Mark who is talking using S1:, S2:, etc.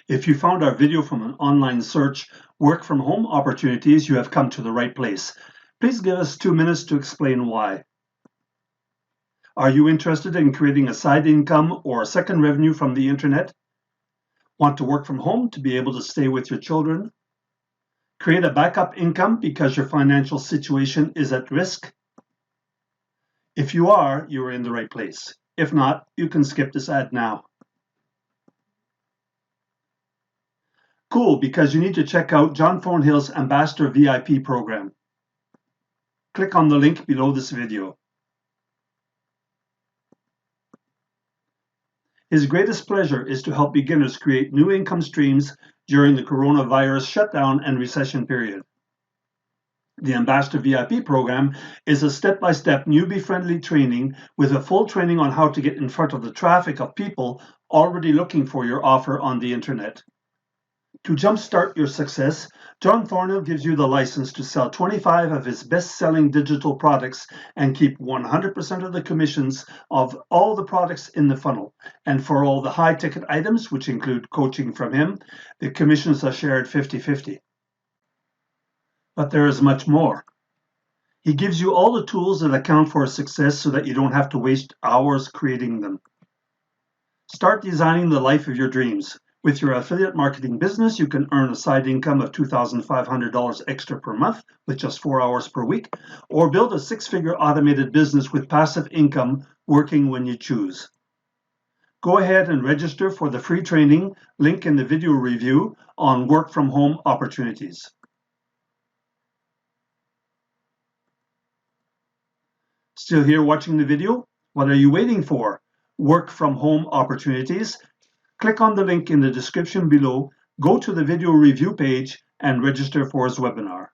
S1: If you found our video from an online search, work from home opportunities, you have come to the right place. Please give us 2 minutes to explain why. Are you interested in creating a side income or a second revenue from the internet? Want to work from home to be able to stay with your children? Create a backup income because your financial situation is at risk? If you are, you are in the right place. If not, you can skip this ad now. Cool, because you need to check out John Thornhill's Ambassador VIP program. Click on the link below this video. His greatest pleasure is to help beginners create new income streams during the coronavirus shutdown and recession period. The Ambassador VIP program is a step-by-step newbie-friendly training with a full training on how to get in front of the traffic of people already looking for your offer on the internet. To jumpstart your success, John Thornhill gives you the license to sell 25 of his best-selling digital products and keep 100% of the commissions of all the products in the funnel. And for all the high-ticket items, which include coaching from him, the commissions are shared 50-50. But there is much more. He gives you all the tools that account for success so that you don't have to waste hours creating them. Start designing the life of your dreams. With your affiliate marketing business, you can earn a side income of $2,500 extra per month with just 4 hours per week, or build a 6-figure automated business with passive income working when you choose. Go ahead and register for the free training, link in the video review, on work from home opportunities. Still here watching the video? What are you waiting for? Work from home opportunities. Click on the link in the description below, go to the video review page, and register for his webinar.